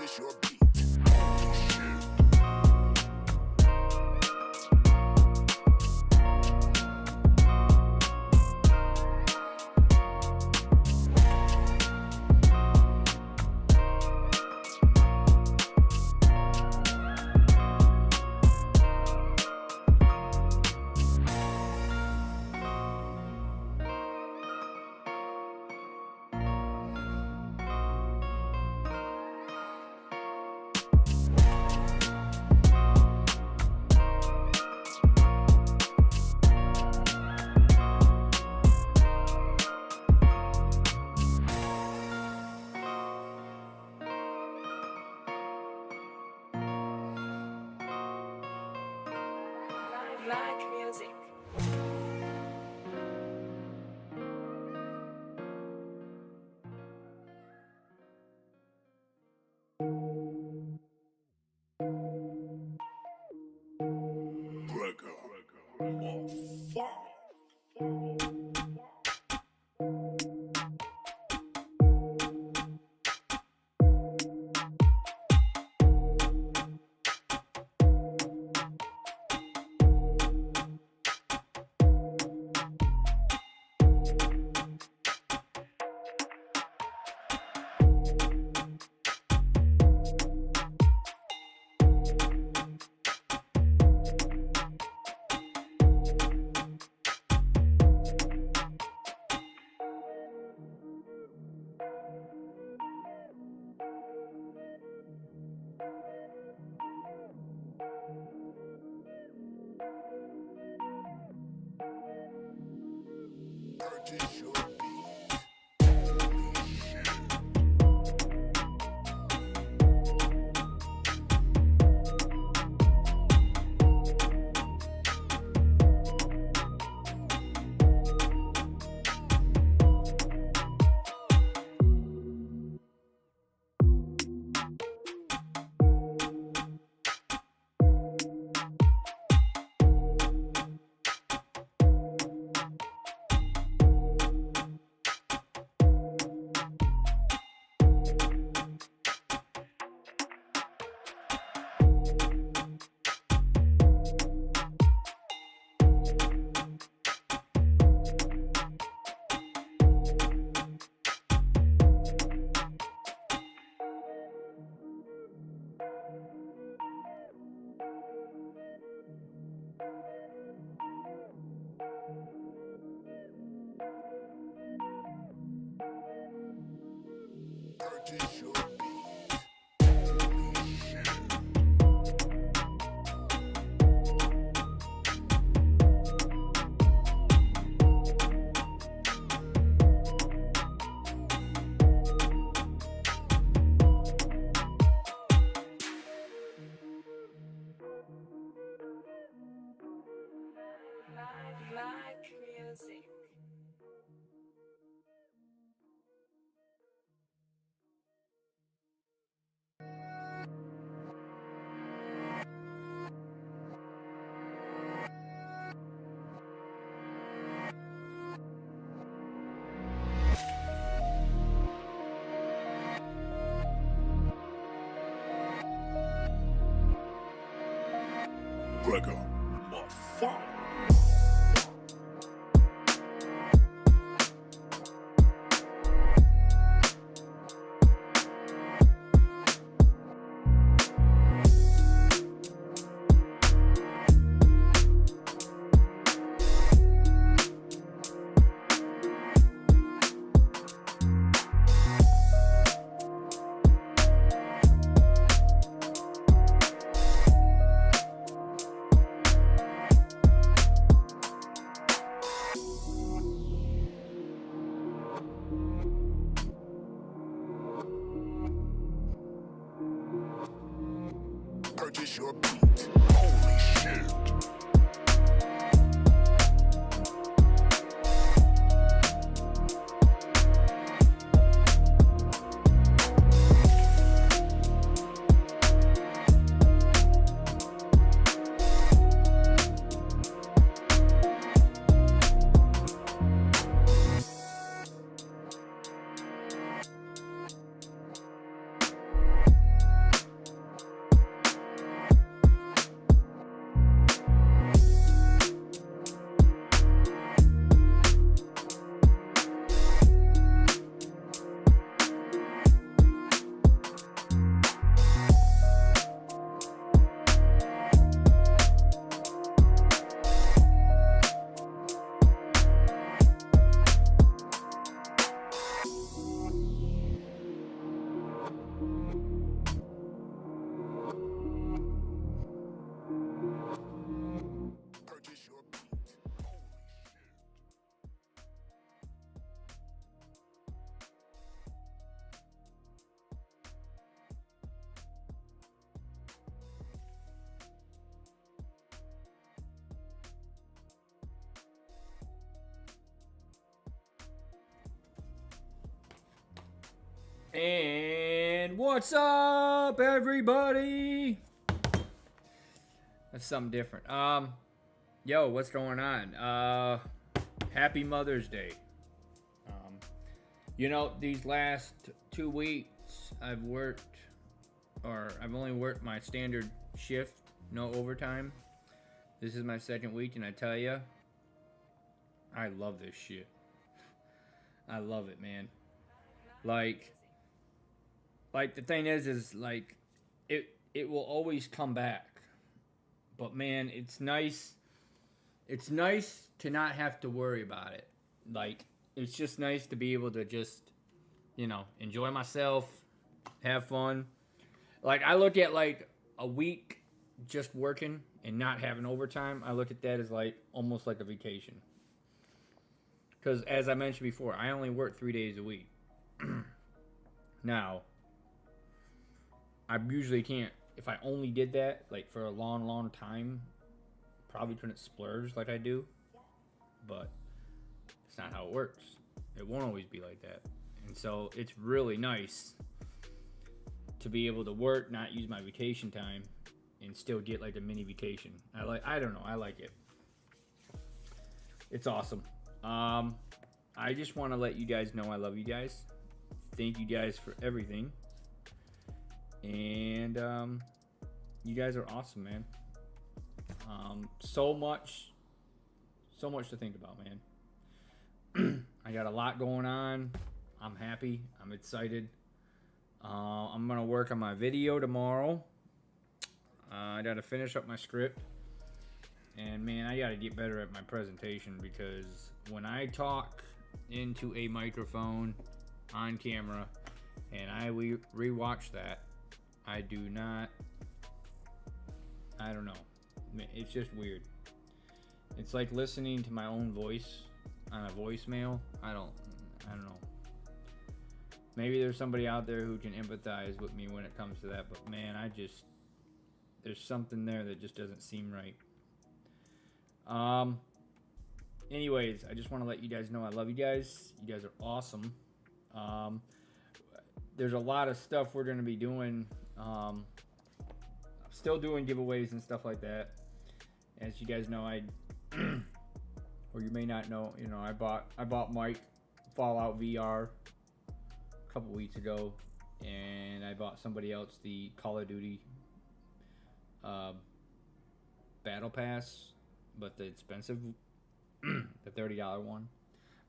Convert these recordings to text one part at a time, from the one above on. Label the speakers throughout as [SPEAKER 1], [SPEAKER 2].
[SPEAKER 1] Purchase your beat. Holy shit.
[SPEAKER 2] Like music.
[SPEAKER 1] Gregor. Motherfucker. Purchase your beat. Holy shit. Purchase your beat. Holy shit.
[SPEAKER 2] Like music.
[SPEAKER 1] Gregor. Motherfucker. Purchase your beat. Holy shit.
[SPEAKER 3] And what's up, everybody? That's something different. Yo, what's going on? Happy Mother's Day. You know, these last 2 weeks I've only worked my standard shift, no overtime. This is my second week, and I tell you, I love this shit. I love it, man. Like the thing is like, it will always come back. But man, it's nice. It's nice to not have to worry about it. Like, it's just nice to be able to just, you know, enjoy myself, have fun. Like, I look at like a week just working and not having overtime. I look at that as like almost like a vacation. Because as I mentioned before, I only work 3 days a week. Now, I usually can't. If I only did that like for a long, long time, probably couldn't splurge like I do. But it's not how it works. It won't always be like that. And so it's really nice to be able to work, not use my vacation time, and still get like a mini vacation. I don't know, I like it. It's awesome. I just want to let you guys know I love you guys. Thank you guys for everything. And you guys are awesome, man. So much to think about, man. I got a lot going on. I'm happy. I'm excited. I'm gonna work on my video tomorrow. I gotta finish up my script. And man, I gotta get better at my presentation, because when I talk into a microphone on camera and I rewatch that, I don't know. It's just weird. It's like listening to my own voice on a voicemail. I don't know. Maybe there's somebody out there who can empathize with me when it comes to that, but man, there's something there that just doesn't seem right. Anyways, I just want to let you guys know I love you guys. You guys are awesome. There's a lot of stuff we're going to be doing. Still doing giveaways and stuff like that. As you guys know, or you may not know, you know, I bought Mike Fallout VR a couple weeks ago, and I bought somebody else the Call of Duty Battle Pass, but the expensive, the $30 one.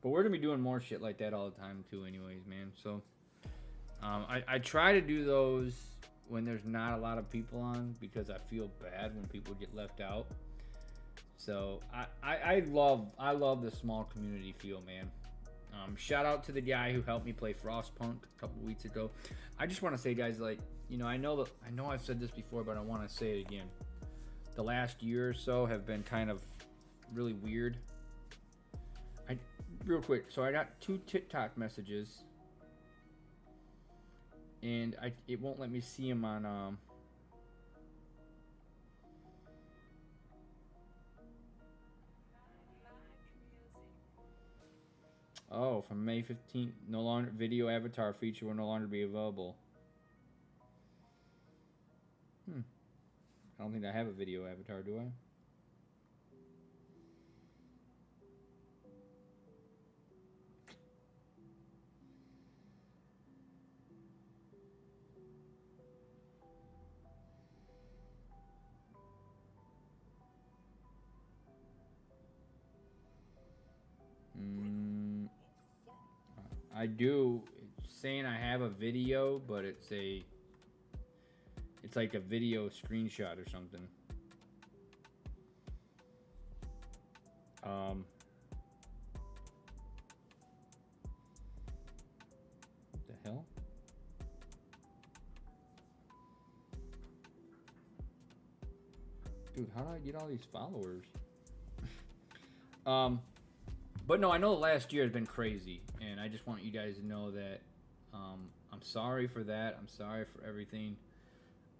[SPEAKER 3] But we're gonna be doing more shit like that all the time too, anyways, man. So I try to do those when there's not a lot of people on, because I feel bad when people get left out. So I love the small community feel, man. Shout out to the guy who helped me play Frostpunk a couple weeks ago. I just want to say, guys, like, you know, I know I've said this before, but I want to say it again. The last year or so have been kind of really weird. Real quick, so I got 2 TikTok messages, and it won't let me see them on Oh, from May 15th, no longer video avatar feature will no longer be available. I don't think I have a video avatar, do I? I do. It's saying I have a video, but it's like a video screenshot or something. What the hell? Dude, how do I get all these followers? But no, I know the last year has been crazy, and I just want you guys to know that I'm sorry for that. I'm sorry for everything.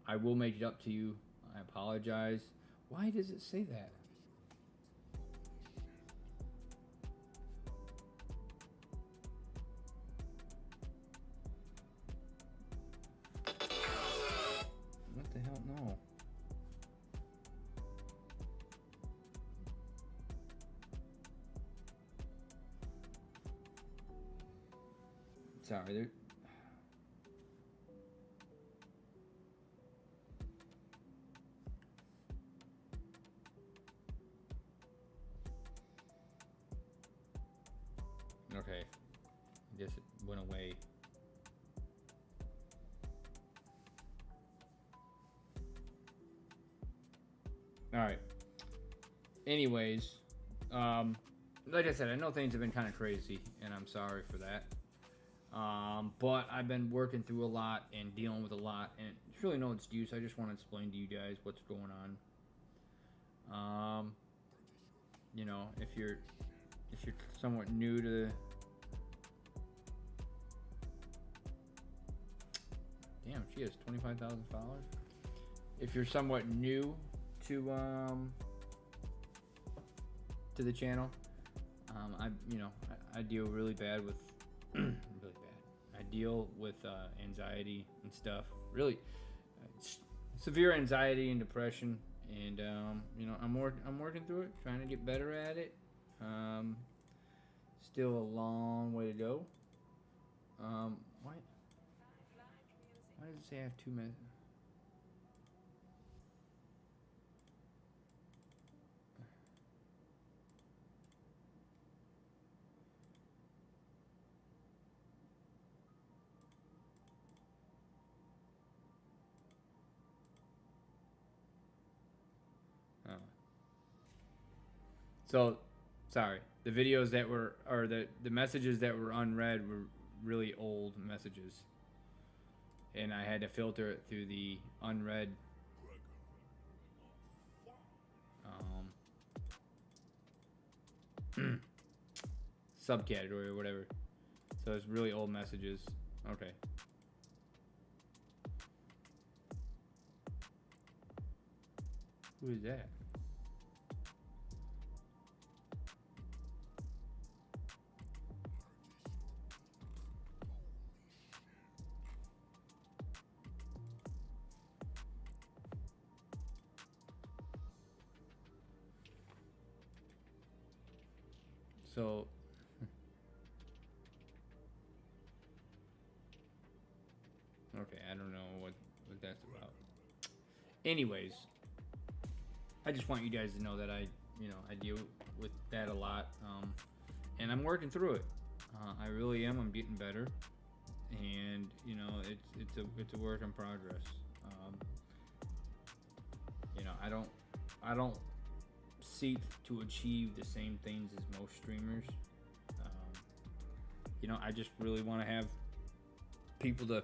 [SPEAKER 3] I will make it up to you. I apologize. Why does it say that? Sorry, there. Okay, I guess it went away. All right. Anyways, like I said, I know things have been kind of crazy, and I'm sorry for that. But I've been working through a lot and dealing with a lot, and it's really no excuse. I just want to explain to you guys what's going on. You know, if you're somewhat new to damn, she has 25,000 followers. If you're somewhat new to the channel, I deal really bad with really bad. I deal with anxiety and stuff. Really severe anxiety and depression, and I'm working through it, trying to get better at it. Still a long way to go. Why does it say I have 2 minutes? So, sorry. The videos that were, or the messages that were unread were really old messages. And I had to filter it through the unread subcategory or whatever. So it's really old messages. Okay. Who is that? So, okay, I don't know what that's about. Anyways, I just want you guys to know that I deal with that a lot, and I'm working through it. I really am. I'm getting better, and it's a work in progress. I don't seek to achieve the same things as most streamers. I just really want to have people to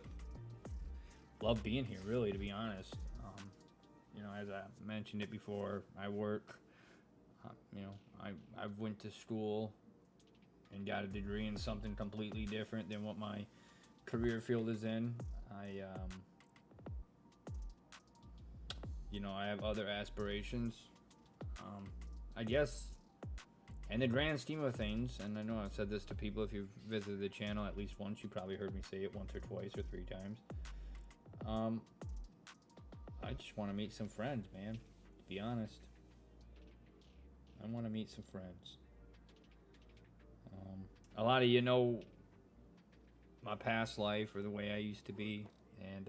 [SPEAKER 3] love being here, really, to be honest. As I mentioned it before, I work. I went to school and got a degree in something completely different than what my career field is in. I have other aspirations. I guess, in the grand scheme of things, and I know I've said this to people, if you've visited the channel at least once, you probably heard me say it once or twice or 3 times. I just want to meet some friends, man. To be honest, I want to meet some friends. A lot of you know my past life or the way I used to be, and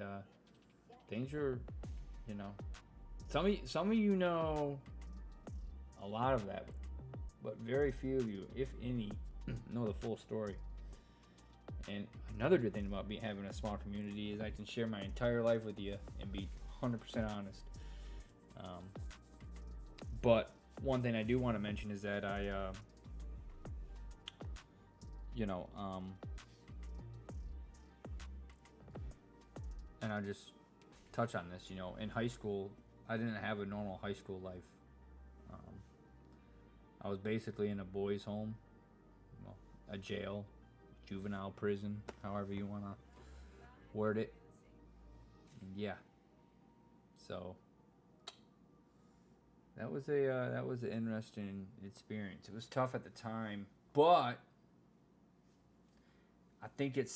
[SPEAKER 3] things are, some of you know a lot of that, but very few of you, if any, know the full story. And another good thing about having a small community is I can share my entire life with you and be 100% honest. But one thing I do want to mention is that and I'll just touch on this. In high school, I didn't have a normal high school life. I was basically in a boys' home, a jail, juvenile prison, however you want to word it. Yeah. So that was an interesting experience. It was tough at the time, but I think it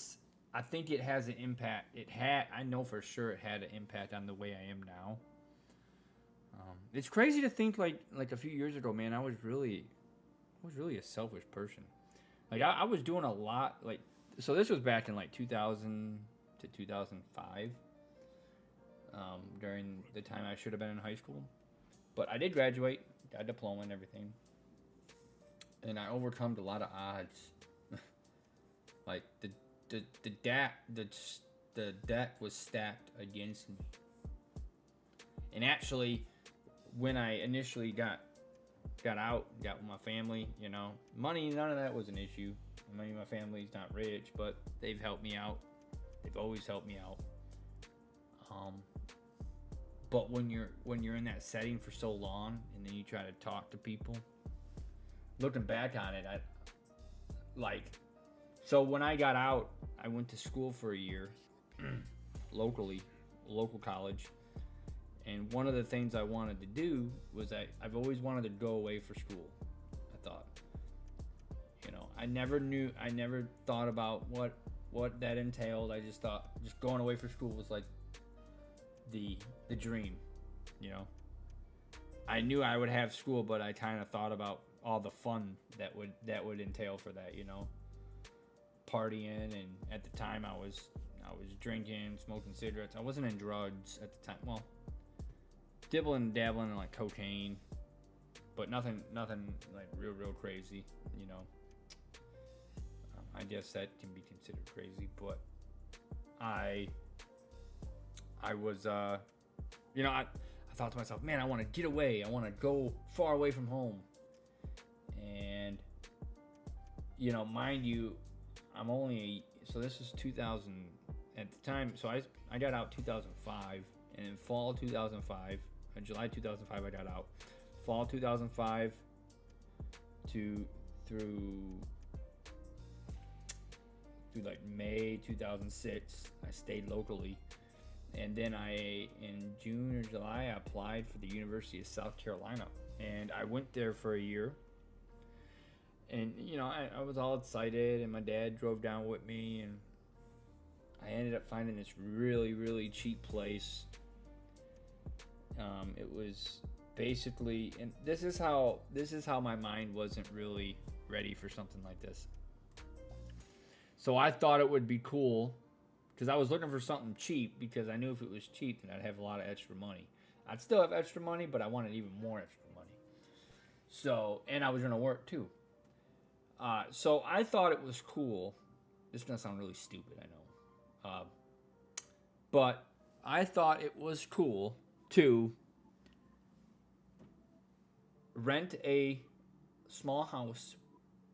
[SPEAKER 3] has an impact. I know for sure it had an impact on the way I am now. It's crazy to think like a few years ago, man, I was really a selfish person. Like I was doing a lot. Like So this was back in like 2000 to 2005, during the time I should have been in high school. But I did graduate, got a diploma and everything, and I overcome a lot of odds. Like the deck was stacked against me. And actually, when I initially got out, got with my family, you know, money, none of that was an issue. My family's not rich, but they've helped me out. They've always helped me out. But when you're in that setting for so long, and then you try to talk to people, looking back on it, so when I got out, I went to school for a year, local college. And one of the things I wanted to do was I've always wanted to go away for school. I thought, you know, I never thought about what that entailed. I just thought just going away for school was like the dream, you know. I knew I would have school, but I kind of thought about all the fun that would entail for that, you know, partying. And at the time I was drinking, smoking cigarettes. I wasn't in drugs at the time. Well, dabbling in like cocaine, but nothing like real crazy, you know. I guess that can be considered crazy, but I was, you know, I thought to myself, man, I want to get away. I want to go far away from home. And, you know, mind you, so this is 2000 at the time. So I got out 2005, and in fall 2005, July 2005, I got out. Fall 2005 through like May 2006, I stayed locally. And then in June or July, I applied for the University of South Carolina. And I went there for a year. And, you know, I was all excited, and my dad drove down with me, and I ended up finding this really cheap place. It was basically, and this is how my mind wasn't really ready for something like this. So I thought it would be cool, because I was looking for something cheap, because I knew if it was cheap, then I'd have a lot of extra money. I'd still have extra money, but I wanted even more extra money. So, and I was going to work too. So I thought it was cool. This is going to sound really stupid, I know. But I thought it was cool to rent a small house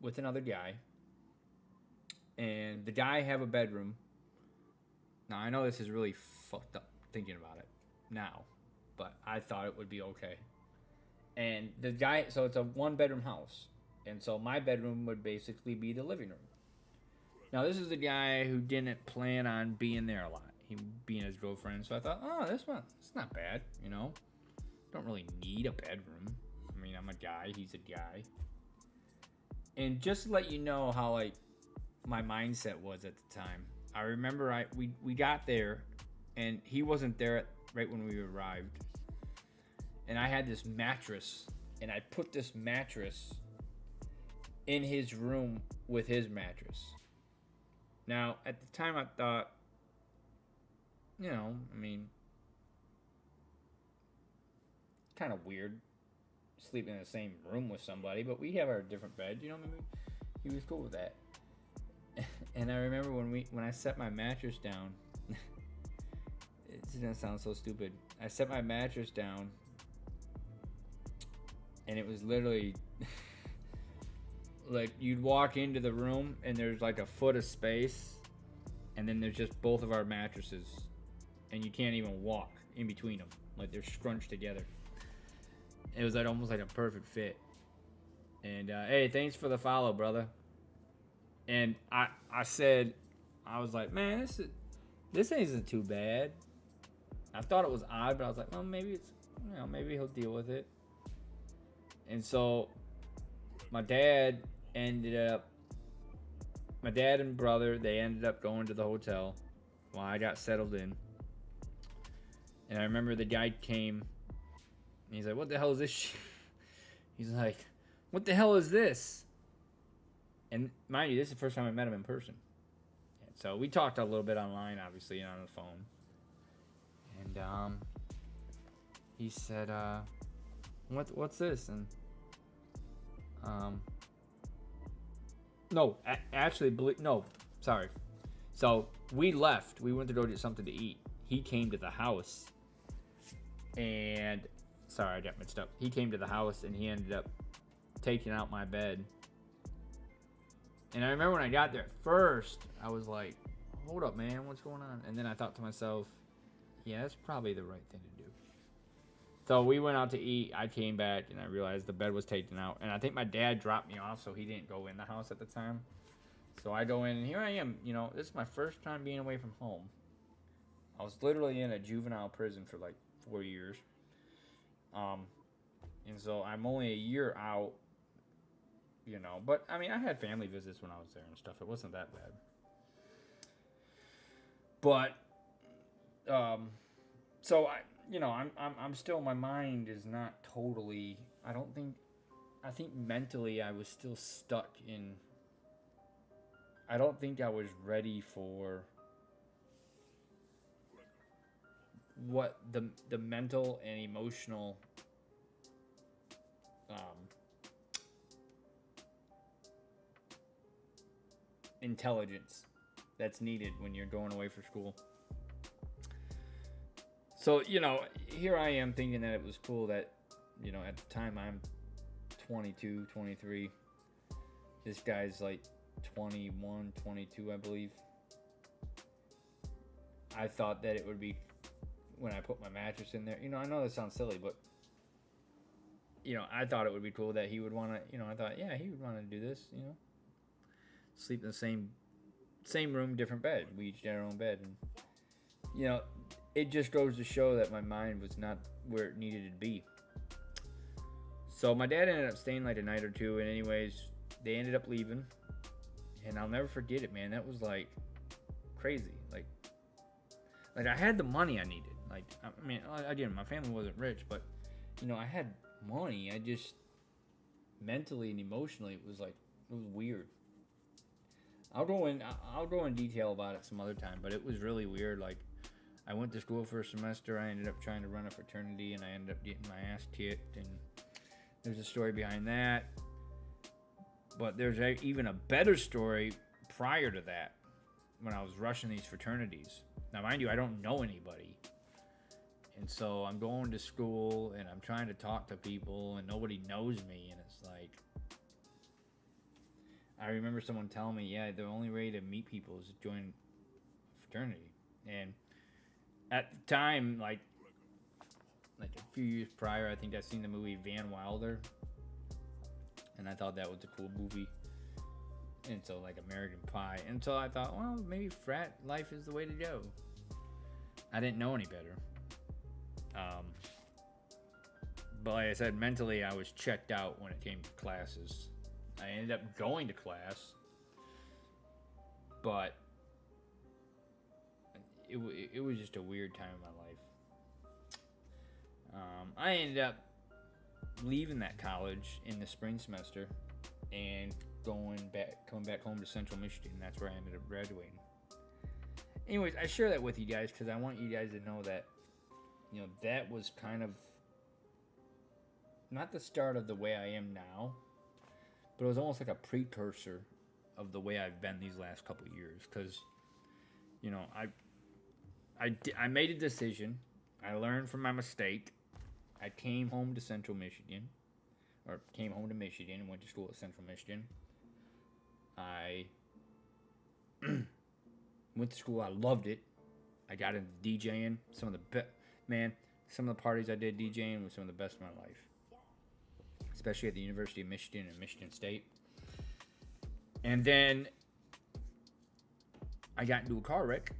[SPEAKER 3] with another guy, and the guy have a bedroom. Now, I know this is really fucked up thinking about it now, but I thought it would be okay. And the guy, so it's a one-bedroom house, and so my bedroom would basically be the living room. Now, this is the guy who didn't plan on being there a lot. He being his girlfriend, so I thought, oh, it's not bad, you know. Don't really need a bedroom. I mean, I'm a guy, he's a guy. And just to let you know how, like, my mindset was at the time, I remember we got there, and he wasn't there right when we arrived. And I had this mattress, and I put this mattress in his room with his mattress. Now, at the time, I thought, you know, I mean, kind of weird sleeping in the same room with somebody, but we have our different beds, you know, maybe he was cool with that. And I remember when I set my mattress down, it's gonna sound so stupid. I set my mattress down, and it was literally like you'd walk into the room and there's like a foot of space, and then there's just both of our mattresses, and you can't even walk in between them. Like they're scrunched together. It was like almost like a perfect fit. And hey, thanks for the follow, brother. And I said, I was like, man, this isn't too bad. I thought it was odd, but I was like, well, maybe it's, you know, maybe he'll deal with it. And so my dad and brother, they ended up going to the hotel while I got settled in. And I remember the guy came, and he's like, what the hell is this shit? He's like, what the hell is this? And mind you, this is the first time I met him in person. And so we talked a little bit online, obviously, and on the phone. And he said, what's this? And no, actually, no, sorry. So we left. We went to go get something to eat. He came to the house, and sorry, I got mixed up. He came to the house, and he ended up taking out my bed. And I remember when I got there at first, I was like, hold up, man, what's going on? And then I thought to myself, yeah, that's probably the right thing to do. So we went out to eat. I came back, and I realized the bed was taken out. And I think my dad dropped me off, so he didn't go in the house at the time. So I go in, and here I am. You know, this is my first time being away from home. I was literally in a juvenile prison for like 4 years. And so I'm only a year out. You know, but I mean, I had family visits when I was there and stuff. It wasn't that bad. But, so I'm still, my mind is not totally, I think mentally I was still stuck in, I don't think I was ready for what the mental and emotional, intelligence that's needed when you're going away for school. So, you know, here I am thinking that it was cool that, you know, at the time I'm 22, 23. This guy's like 21, 22, I believe. I thought that it would be when I put my mattress in there. You know, I know that sounds silly, but, you know, I thought it would be cool that he would want to, you know, I thought, yeah, he would want to do this, you know. Sleep in the same room, different bed. We each had our own bed. And, you know, it just goes to show that my mind was not where it needed to be. So my dad ended up staying like a night or two. And anyways, they ended up leaving. And I'll never forget it, man. That was like crazy. Like I had the money I needed. Like, I mean, again, my family wasn't rich, but, you know, I had money. I just, mentally and emotionally, it was weird. I'll go in detail about it some other time, but it was really weird. Like, I went to school for a semester. I ended up trying to run a fraternity, and I ended up getting my ass kicked. And there's a story behind that. But there's even a better story prior to that, when I was rushing these fraternities. Now, mind you, I don't know anybody. And so I'm going to school, and I'm trying to talk to people, and nobody knows me. And it's like, I remember someone telling me, yeah, the only way to meet people is to join a fraternity. And at the time, like a few years prior, I think I'd seen the movie Van Wilder. And I thought that was a cool movie. And so, like, American Pie. And so I thought, well, maybe frat life is the way to go. I didn't know any better. But like I said, mentally, I was checked out when it came to classes. I ended up going to class, but it was just a weird time in my life. I ended up leaving that college in the spring semester and coming back home to Central Michigan. That's where I ended up graduating. Anyways, I share that with you guys because I want you guys to know that, you know, that was kind of not the start of the way I am now, but it was almost like a precursor of the way I've been these last couple of years. Because, you know, I made a decision. I learned from my mistake. I came home to Central Michigan, or came home to Michigan and went to school at Central Michigan. I went to school. I loved it. I got into DJing. Some of the parties I did DJing was some of the best of my life. Especially at the University of Michigan and Michigan State. And then I got into a car wreck.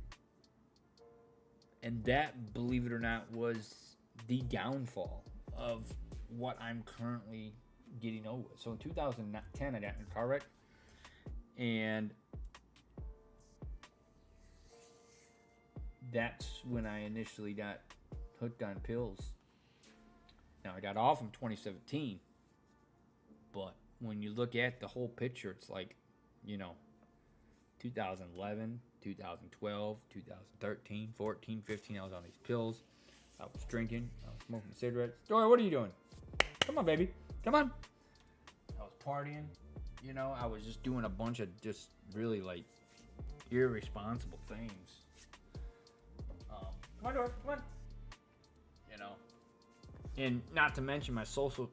[SPEAKER 3] And that, believe it or not, was the downfall of what I'm currently getting over. So in 2010, I got in a car wreck. And that's when I initially got hooked on pills. Now, I got off in 2017. But when you look at the whole picture, it's like, you know, 2011, 2012, 2013, 14, 15. I was on these pills. I was drinking. I was smoking cigarettes. Dora, what are you doing? Come on, baby. Come on. I was partying. You know, I was just doing a bunch of just really like irresponsible things. Come on, Dora. Come on. You know, and not to mention my social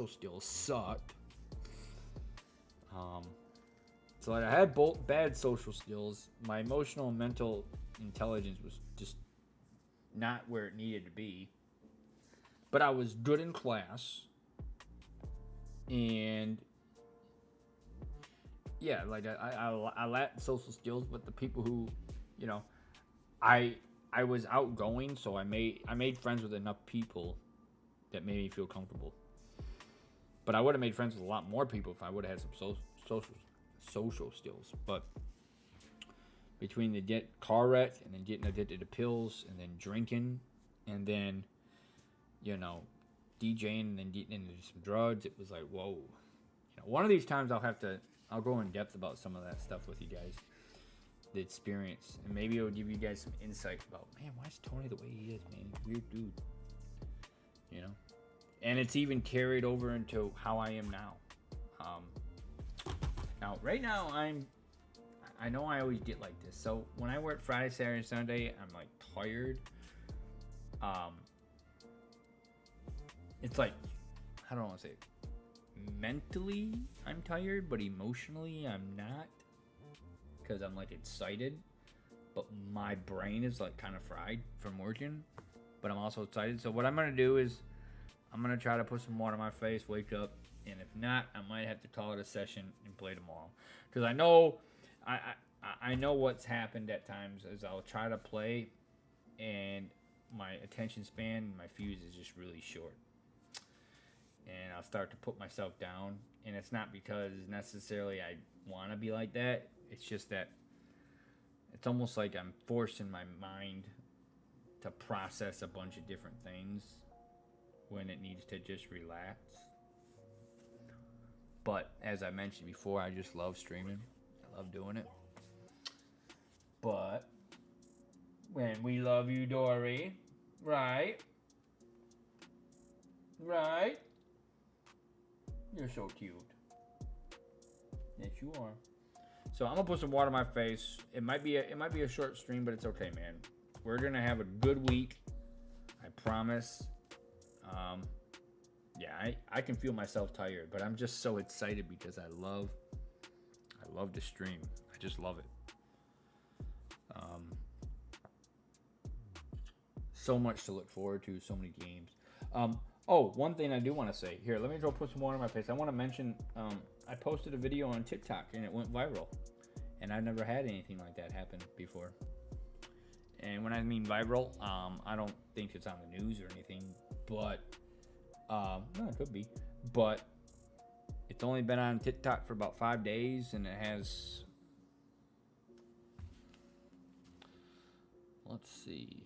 [SPEAKER 3] skills sucked. So like I had both bad social skills. My emotional and mental intelligence was just not where it needed to be. But I was good in class. And yeah, like I lacked social skills, but the people who, you know, I was outgoing, so I made friends with enough people that made me feel comfortable. But I would have made friends with a lot more people if I would have had some social skills. But between the car wreck and then getting addicted to pills and then drinking and then, you know, DJing and then getting into some drugs, it was like, whoa. You know, one of these times I'll go in depth about some of that stuff with you guys, the experience, and maybe it'll give you guys some insight about, man, why is Tony the way he is, man? He's a weird dude, you know. And it's even carried over into how I am now. Now, right now, I know I always get like this. So when I work Friday, Saturday, and Sunday, I'm like tired. It's like, how do I want to say it? Mentally, I'm tired, but emotionally, I'm not. Because I'm like excited. But my brain is like kind of fried from working. But I'm also excited. So what I'm going to do is I'm going to try to put some water on my face, wake up. And if not, I might have to call it a session and play tomorrow. Because I know I know what's happened at times is I'll try to play and my attention span, my fuse is just really short. And I'll start to put myself down. And it's not because necessarily I want to be like that. It's just that it's almost like I'm forcing my mind to process a bunch of different things when it needs to just relax. But as I mentioned before, I just love streaming. I love doing it. But when we love you, Dory, right? Right? You're so cute. Yes, you are. So I'm gonna put some water on my face. It might be a short stream, but it's okay, man. We're gonna have a good week. I promise. Yeah, I can feel myself tired, but I'm just so excited because I love to stream. I just love it. So much to look forward to, so many games. One thing I do want to say. Here, let me go put some water on my face. I want to mention, I posted a video on TikTok and it went viral. And I've never had anything like that happen before. And when I mean viral, I don't think it's on the news or anything, but no, it could be. But it's only been on TikTok for about 5 days, and it has, let's see.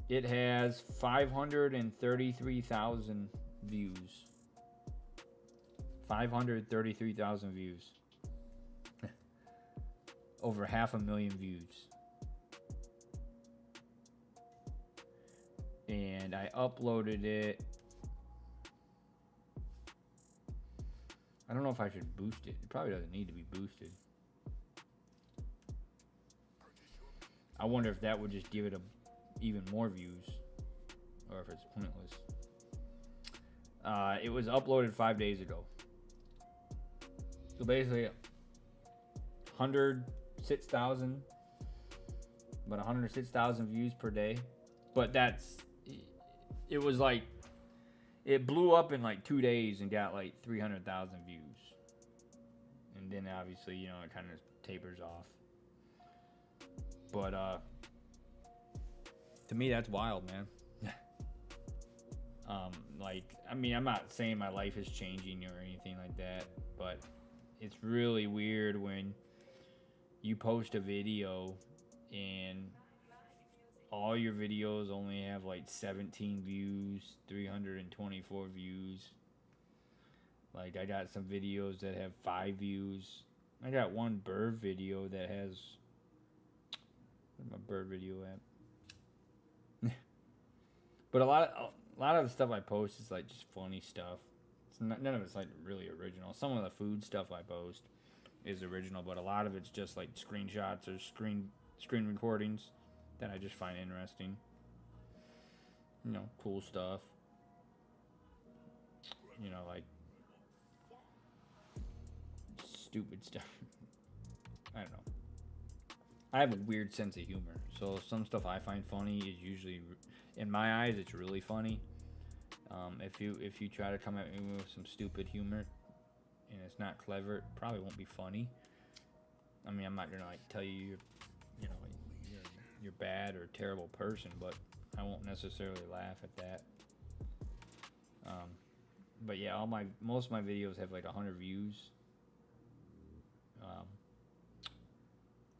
[SPEAKER 3] It has 533,000 views. 533,000 views. Over 500,000 views. And I uploaded it. I don't know if I should boost it. It probably doesn't need to be boosted. I wonder if that would just give it even more views, or if it's pointless. It was uploaded 5 days ago. So basically, 106,000, about 106,000 views per day. But it was like, it blew up in like 2 days and got like 300,000 views. And then obviously, you know, it kind of tapers off. But, to me, that's wild, man. I'm not saying my life is changing or anything like that, but it's really weird when you post a video and all your videos only have like 17 views, 324 views, Like I got some videos that have 5 views. I got one bird video that has. Where's my bird video at? But a lot of the stuff I post is like just funny stuff. None of it's like really original. Some of the food stuff I post is original, but a lot of it's just like screenshots or screen recordings that I just find interesting. You know, cool stuff. You know, like stupid stuff. I don't know. I have a weird sense of humor, so some stuff I find funny is usually, in my eyes, it's really funny. If you try to come at me with some stupid humor and it's not clever, it probably won't be funny. I mean, I'm not gonna like tell you you're bad or a terrible person, but I won't necessarily laugh at that. But yeah, most of my videos have like 100 views.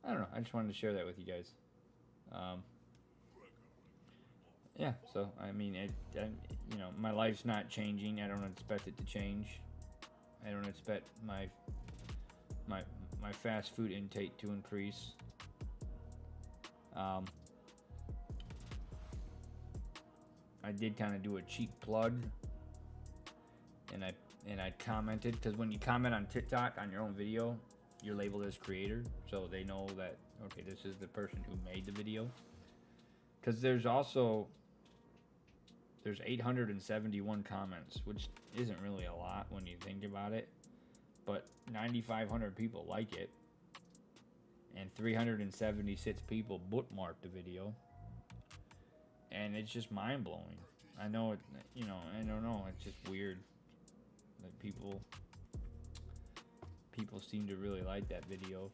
[SPEAKER 3] I don't know. I just wanted to share that with you guys. Yeah. So I mean, my life's not changing. I don't expect it to change. I don't expect my fast food intake to increase. I did kind of do a cheap plug, and I commented, because when you comment on TikTok on your own video, you're labeled as creator, so they know that, okay, this is the person who made the video. Because there's 871 comments, which isn't really a lot when you think about it, but 9,500 people like it, and 376 people bookmarked the video, and it's just mind-blowing. I know it, I don't know, it's just weird that people seem to really like that video.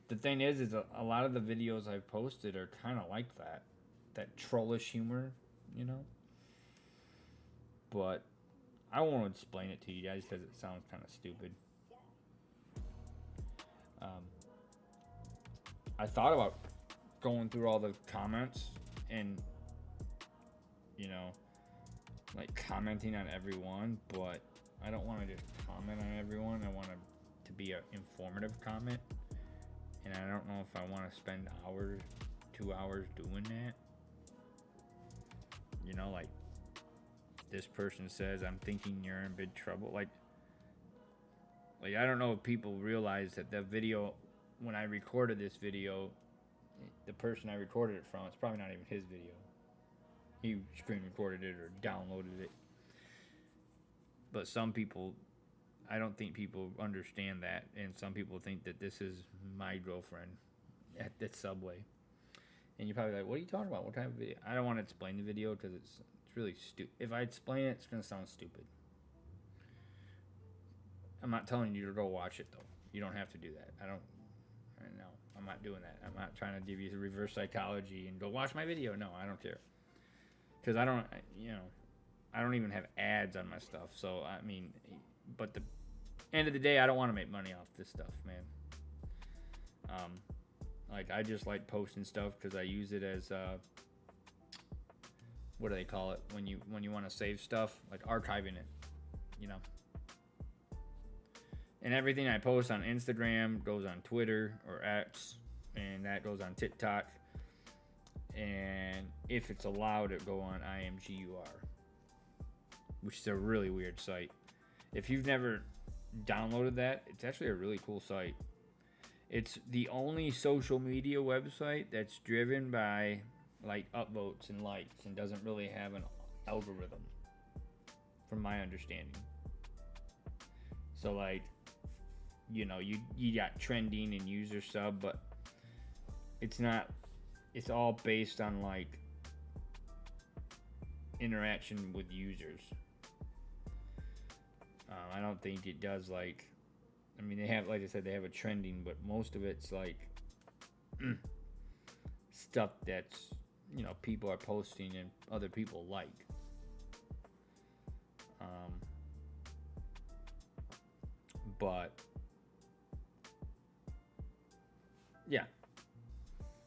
[SPEAKER 3] The thing is a lot of the videos I've posted are kind of like that trollish humor, but I won't explain it to you guys because it sounds kind of stupid. I thought about going through all the comments and like commenting on everyone, but I don't want to just comment on everyone. I want it to be an informative comment, and I don't know if I want to spend 2 hours doing that. Like this person says, I'm thinking you're in big trouble. Like I don't know if people realize that the video, when I recorded this video, the person I recorded it from, it's probably not even his video. He screen recorded it or downloaded it. But some people, I don't think people understand that, and some people think that this is my girlfriend at the Subway. And you're probably like, what are you talking about? What type of video? I don't want to explain the video because it's really stupid. If I explain it, it's going to sound stupid. I'm not telling you to go watch it, though. You don't have to do that. No, I'm not doing that. I'm not trying to give you the reverse psychology and go watch my video. No, I don't care. Because I don't even have ads on my stuff. So, I mean, but the end of the day, I don't want to make money off this stuff, man. Like, I just like posting stuff because I use it as, what do they call it? When you want to save stuff, like archiving it, And everything I post on Instagram goes on Twitter or X, and that goes on TikTok. And if it's allowed, it go on IMGUR, which is a really weird site. If you've never downloaded that, it's actually a really cool site. It's the only social media website that's driven by like upvotes and likes and doesn't really have an algorithm, from my understanding. So like, you got trending and user sub, but it's not. It's all based on like interaction with users. I don't think it does like. I mean, they have, like I said, they have a trending, but most of it's like stuff that's people are posting and other people like. But yeah,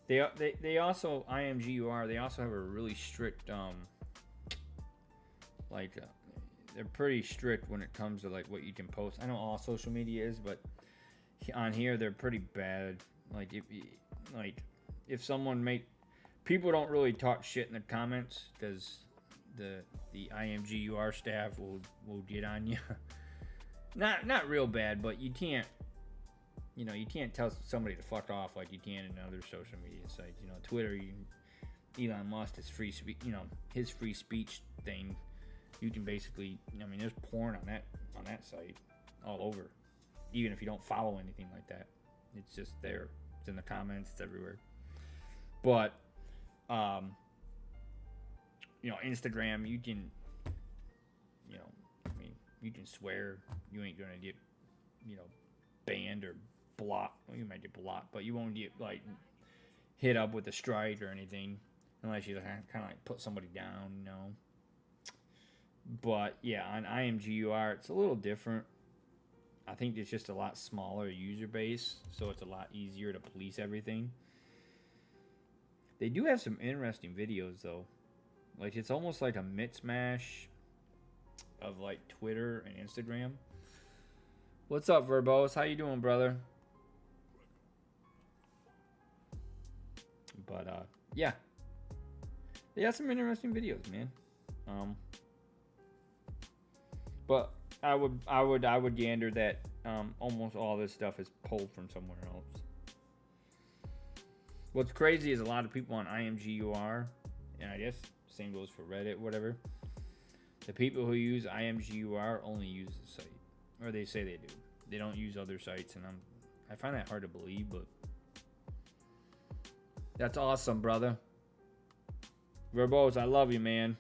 [SPEAKER 3] they also IMGUR. They also have a really strict they're pretty strict when it comes to like what you can post. I know all social media is, but on here they're pretty bad. Like if someone people don't really talk shit in the comments because the IMGUR staff will get on you. Not real bad, but you can't tell somebody to fuck off like you can in other social media sites. Twitter, Elon Musk is free speech. His free speech thing. You can basically, there's porn on that site all over. Even if you don't follow anything like that, it's just there. It's in the comments. It's everywhere. But, Instagram, you can, you can swear. You ain't gonna get, banned or blocked. Well, you might get blocked, but you won't get like hit up with a strike or anything unless you kind of like put somebody down, But yeah, on IMGUR, it's a little different. I think it's just a lot smaller user base, so it's a lot easier to police everything. They do have some interesting videos though. Like it's almost like a mix-mash of like Twitter and Instagram. What's up, Verbose? How you doing, brother? But yeah. They got some interesting videos, man. But I would gander that almost all this stuff is pulled from somewhere else. What's crazy is a lot of people on IMGUR, and I guess same goes for Reddit, whatever. The people who use IMGUR only use the site, or they say they do. They don't use other sites, and I find that hard to believe, but that's awesome, brother. Verbose, I love you, man.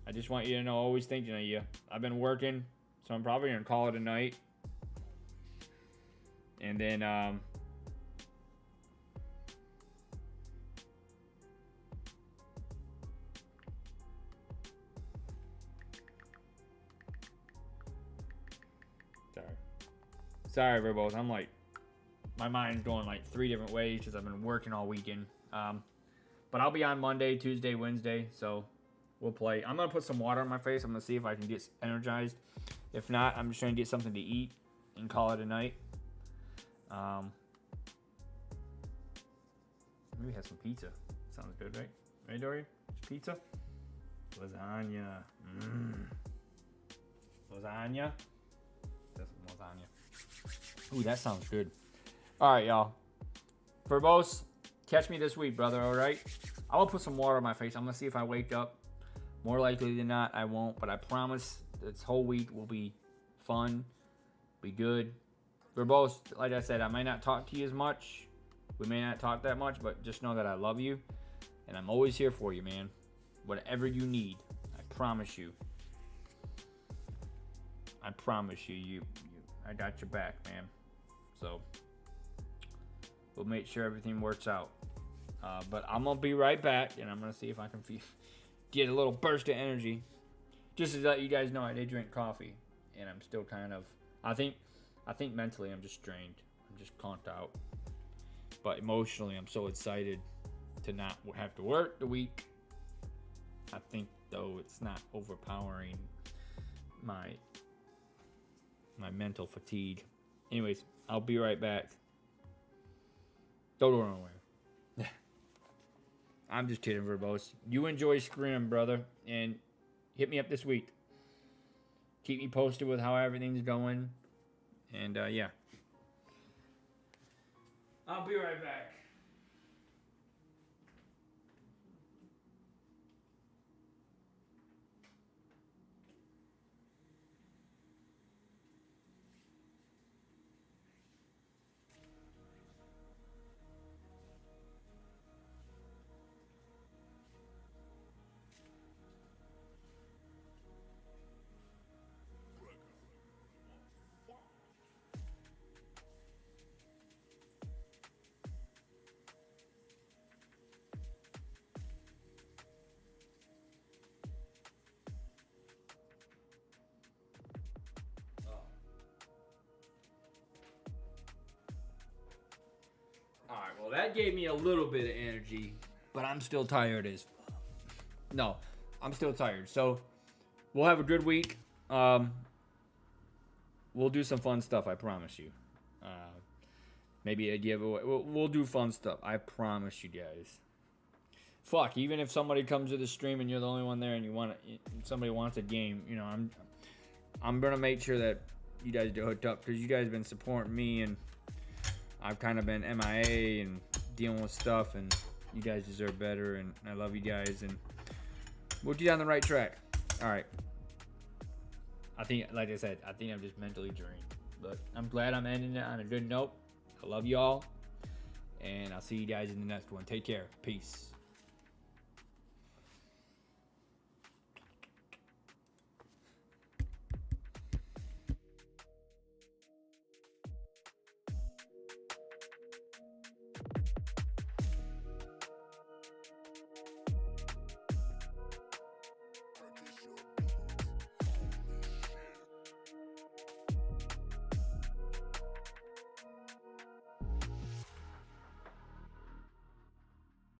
[SPEAKER 3] I just want you to know, always thinking of you. I've been working, so I'm probably gonna call it a night. And then sorry, Verbose. I'm like, my mind's going like 3 different ways because I've been working all weekend. But I'll be on Monday, Tuesday, Wednesday, so we'll play. I'm going to put some water on my face. I'm going to see if I can get energized. If not, I'm just trying to get something to eat and call it a night. Maybe have some pizza. Sounds good, right? Right, Dory? Pizza? Lasagna. Lasagna? That's some lasagna. Ooh, that sounds good. All right, y'all. Verbose, catch me this week, brother, all right? I will put some water on my face. I'm going to see if I wake up. More likely than not, I won't. But I promise this whole week will be fun, be good. Verbose, like I said, I might not talk to you as much. We may not talk that much, but just know that I love you. And I'm always here for you, man. Whatever you need, I promise you. I promise you, I got your back, man. So we'll make sure everything works out. But I'm gonna be right back, and I'm gonna see if I can get a little burst of energy. Just to let you guys know, I did drink coffee, and I'm still kind of. I think mentally I'm just drained. I'm just conked out. But emotionally, I'm so excited to not have to work the week. I think though it's not overpowering my mental fatigue. Anyways, I'll be right back. Don't go nowhere. I'm just kidding, Verbose. You enjoy Scrim, brother, and hit me up this week. Keep me posted with how everything's going. And, yeah. I'll be right back. Alright, well that gave me a little bit of energy, but I'm still tired I'm still tired. So, we'll have a good week. We'll do some fun stuff, I promise you. Maybe a giveaway. We'll do fun stuff. I promise you guys. Fuck, even if somebody comes to the stream and you're the only one there and somebody wants a game, you know, I'm gonna make sure that you guys get hooked up because you guys have been supporting me and I've kind of been MIA and dealing with stuff and you guys deserve better and I love you guys and we'll get on the right track. All right. I think, like I said, I think I'm just mentally drained, but I'm glad I'm ending it on a good note. I love y'all and I'll see you guys in the next one. Take care. Peace.